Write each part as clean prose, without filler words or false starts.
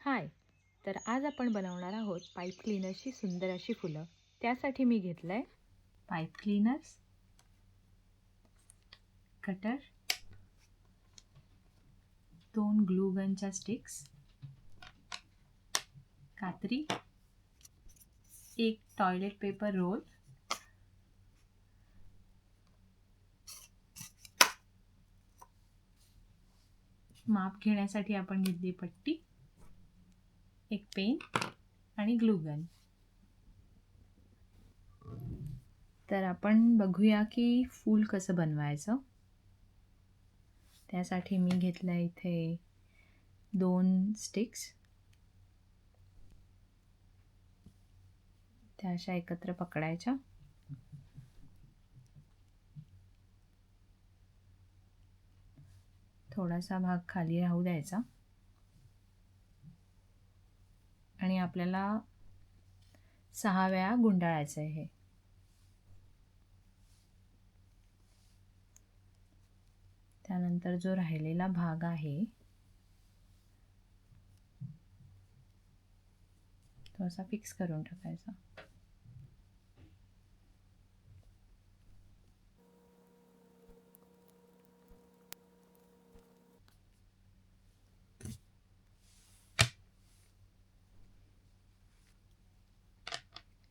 हाय. तर आज आपण बनवणार आहोत पाईप क्लीनर्सची सुंदर अशी फुलं. त्यासाठी मी घेतलं आहे पाईप क्लीनर्स, कटर, 2 ग्लू गनच्या स्टिक्स, कात्री, एक टॉयलेट पेपर रोल, माप घेण्यासाठी आपण घेतली पट्टी, एक पेन आणि ग्लू गन. तर आपण बघूया की फूल कसं बनवायचं. त्यासाठी मी घेतलं इथे 2 स्टिक्स. त्या अशा एकत्र पकडायच्या. थोडासा भाग खाली राहू द्यायचा आणि आपल्याला 6 वेळा गुंडाळायचं आहे हे. त्यानंतर जो राहिलेला भाग आहे तो असा फिक्स करून टाकायचा.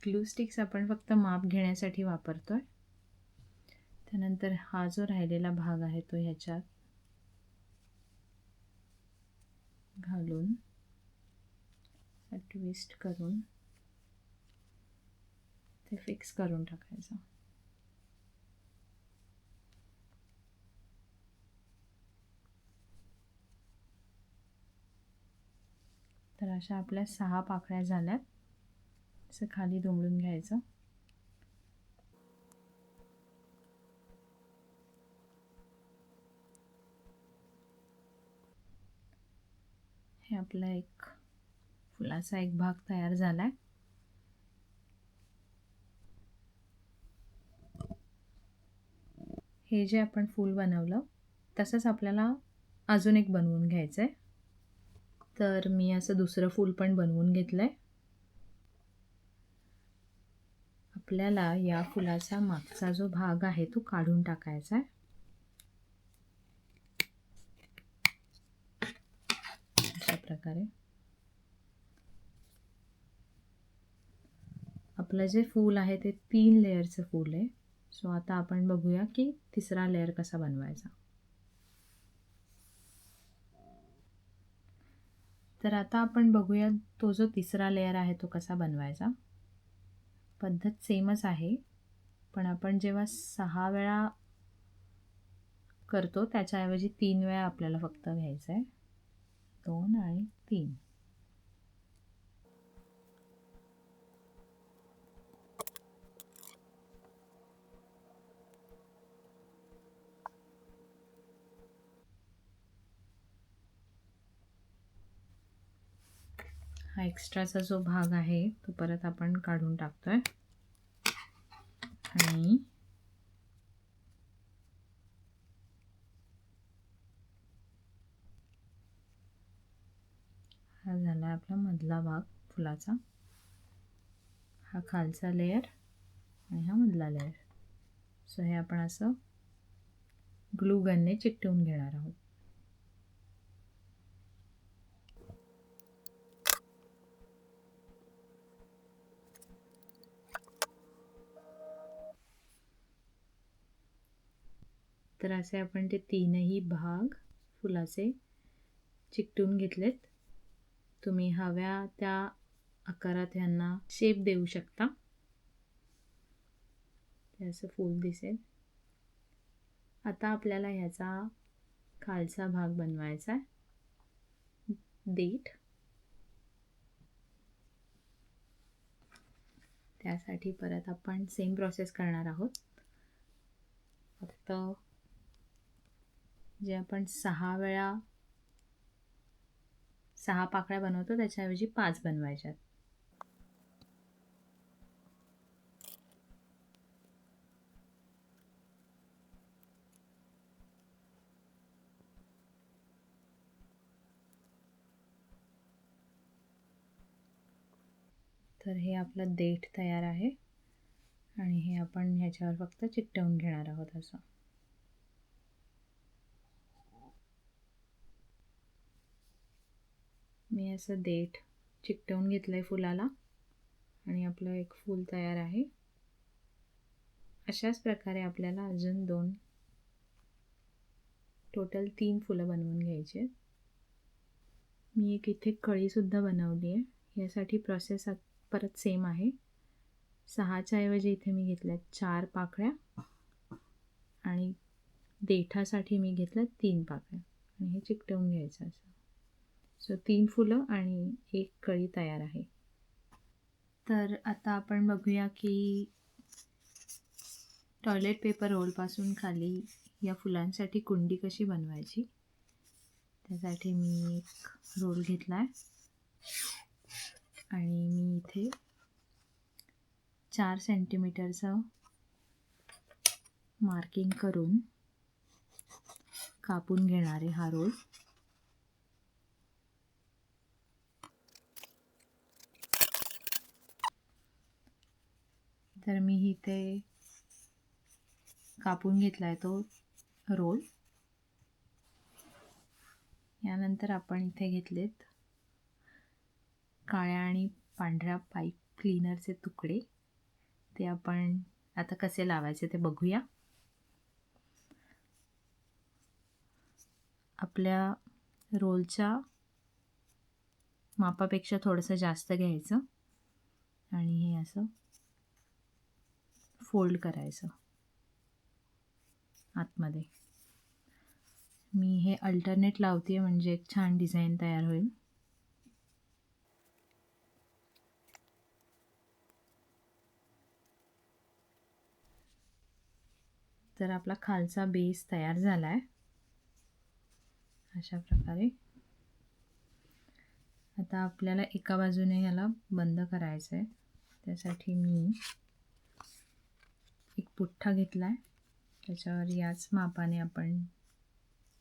ग्लू स्टिक्स आपण फक्त माप घेण्यासाठी वापरतोय. त्यानंतर हा जो राहिलेला भाग आहे तो ह्याच्यात घालून ट्विस्ट करून ते फिक्स करून टाकायचं. तर अशा आपल्या 6 पाकळ्या झाल्यात. असं खाली दुमडून घ्यायचं. हे आपला एक फुलाचा एक भाग तयार झालाय. हे जे आपण फूल बनवलं तसंच आपल्याला अजून एक बनवून घ्यायचं आहे. तर मी असं दुसरं फूल पण बनवून घेतलंय. आपल्याला या फुलाचा मागचा जो भाग आहे तो काढून टाकायचा आहे. अशा प्रकारे आपलं जे फूल आहे ते 3 लेयरचं फूल आहे. सो आता आपण बघूया की तिसरा लेयर कसा बनवायचा. तर आता आपण बघूया तो जो तिसरा लेयर आहे तो कसा बनवायचा. पद्धत सेमच आहे, पण आपण जेव्हा 6 वेळा करतो त्याच्याऐवजी 3 वेळा आपल्याला फक्त घ्यायचं आहे. 2 आणि 3. हा एक्स्ट्राचा जो भाग आहे तो परत आपण काढून टाकतोय आणि हा झाला आपला मधला भाग फुलाचा. हा खालचा लेयर आणि हा मधला लेयर. सो हे आपण असं ग्लू गनने चिकटवून घेणार आहोत. तर असे आपण ते 3ही भाग फुलाचे चिकटून घेतलेत. तुम्ही हव्या त्या आकारात ह्यांना शेप देऊ शकता. ते असं फूल दिसेल. आता आपल्याला ह्याचा खालचा भाग बनवायचा आहे, देठ. त्यासाठी परत आपण सेम प्रोसेस करणार आहोत. फक्त जे आपण 6 वेळा 6 पाकळ्या बनवतो त्याच्याऐवजी 5 बनवायच्यात. तर हे आपलं देठ तयार आहे आणि हे आपण ह्याच्यावर फक्त चिकटवून घेणार आहोत असं. मी असं देठ चिकटवून घेतलं आहे फुलाला आणि आपलं एक फूल तयार आहे. अशाच प्रकारे आपल्याला अजून टोटल 3 फुलं बनवून घ्यायची आहेत. मी एक इथे कळीसुद्धा बनवली आहे. यासाठी प्रोसेस परत सेम आहे. 6च्या ऐवजी इथे मी घेतल्या 4 पाकळ्या आणि देठासाठी मी घेतल्या 3 पाकळ्या आणि हे चिकटवून घ्यायचं असं. सो 3 फुलं आणि 1 कळी तयार आहे. तर आता आपण बघूया की टॉयलेट पेपर रोलपासून खाली या फुलांसाठी कुंडी कशी बनवायची. त्यासाठी मी एक रोल घेतला आहे आणि मी इथे 4 सेंटीमीटरचं मार्किंग करून कापून घेणार आहे हा रोल. तर मी इथे कापून घेतला आहे तो रोल. यानंतर आपण इथे घेतलेत काळ्या आणि पांढऱ्या पाईप क्लीनरचे तुकडे. ते आपण आता कसे लावायचे ते बघूया. आपल्या रोलच्या मापापेक्षा थोडंसं जास्त घ्यायचं आणि हे असं फोल्ड करायचं आतमध्ये. मी हे अल्टरनेट लावते म्हणजे एक छान डिझाईन तयार होईल. तर आपला खालचा बेस तयार झाला आहे अशा प्रकारे. आता आपल्याला एका बाजूने याला बंद करायचं आहे. त्यासाठी मी एक पुठ्ठा घेतला आहे. त्याच्यावर याच मापाने आपण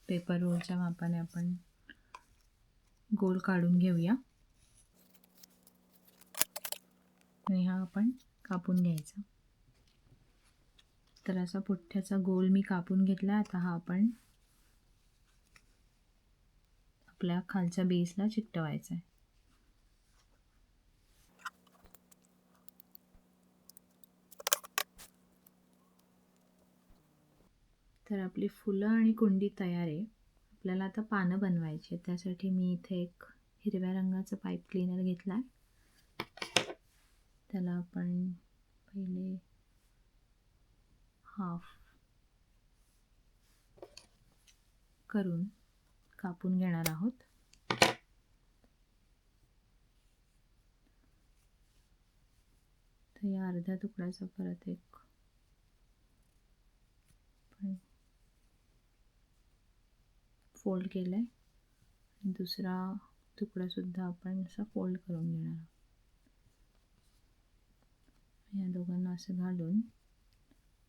पेपर रोलच्या मापाने आपण गोल काढून घेऊया आणि हा आपण कापून घ्यायचा. तर असा पुठ्ठ्याचा गोल मी कापून घेतला. आता हा आपण आपल्या खालच्या बेसला चिकटवायचा आहे. तर आपली फुलं आणि कुंडी तयार आहे. आपल्याला आता पानं बनवायची. त्यासाठी मी इथे एक हिरव्या रंगाचं पाईप क्लीनर घेतला आहे. त्याला आपण पहिले हाफ करून कापून घेणार आहोत. तर या अर्ध्या तुकड्याचा परत एक फोल्ड केला आहे आणि दुसरा तुकडासुद्धा आपण असा फोल्ड करून घेणार आहोत. या दोघांना असं घालून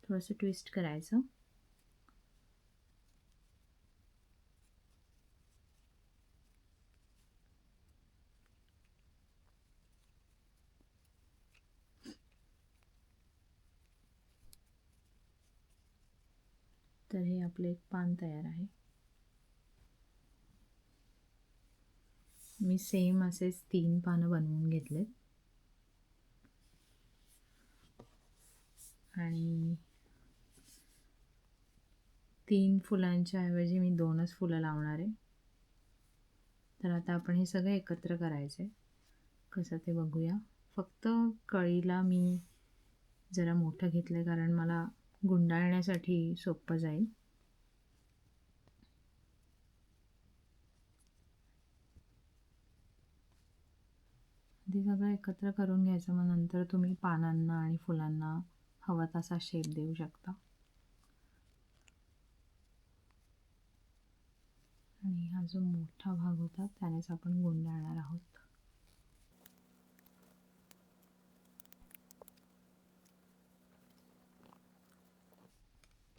थोडंसं ट्विस्ट करायचं. तर हे आपले एक पान तयार आहे. मी सेम असेच 3 पानं बनवून घेतलेत आणि 3 फुलांच्या ऐवजी मी 2च फुलं लावणार आहे. तर आता आपण हे सगळं एकत्र करायचं आहे. कसं ते बघूया. फक्त कळीला मी जरा मोठं घेतलं आहे कारण मला गुंडाळण्यासाठी सोपं जाईल. ते सगळं एकत्र करून घ्यायचं. मग नंतर तुम्ही पानांना आणि फुलांना हवा तसा शेप देऊ शकता. आणि हा जो मोठा भाग होता त्यानेच आपण गुंडाळणार आहोत.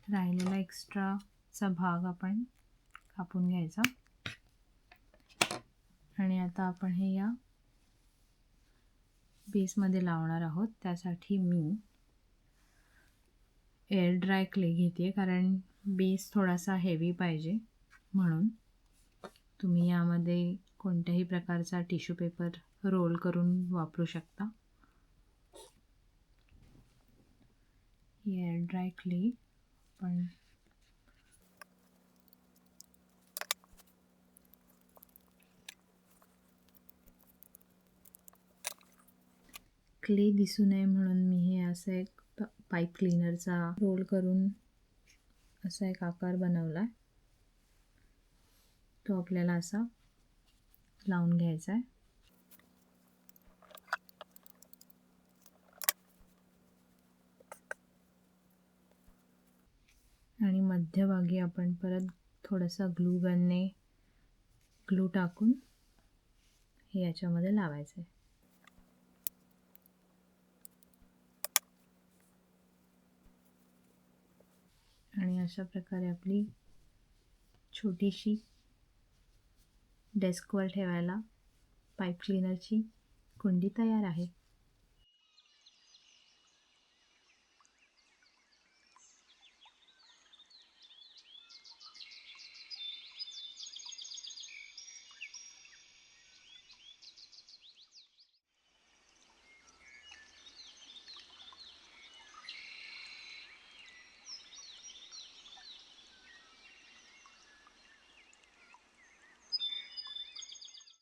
राहिलेला एक्स्ट्राचा भाग आपण कापून घ्यायचा आणि आता आपण हे या बेसमध्ये लावणार आहोत. त्यासाठी मी एअर ड्राय क्ले घेते, कारण बेस थोडासा हेवी पाहिजे म्हणून. तुम्ही यामध्ये कोणत्याही प्रकारचा टिश्यू पेपर रोल करून वापरू शकता. एअर ड्राय क्ले पण क्ले दिसू नये म्हणून मी हे असं एक पाईप क्लीनरचा रोल करून असा एक आकार बनवला. तो आपल्याला असा लावून घ्यायचा आहे. आणि मध्यभागी आपण परत थोडासा ग्लू गनने ग्लू टाकून हे याच्यामध्ये लावायचं आहे. आणि अशा प्रकारे आपली छोटीशी डेस्कवर ठेवायला पाईप क्लीनरची कुंडी तयार आहे.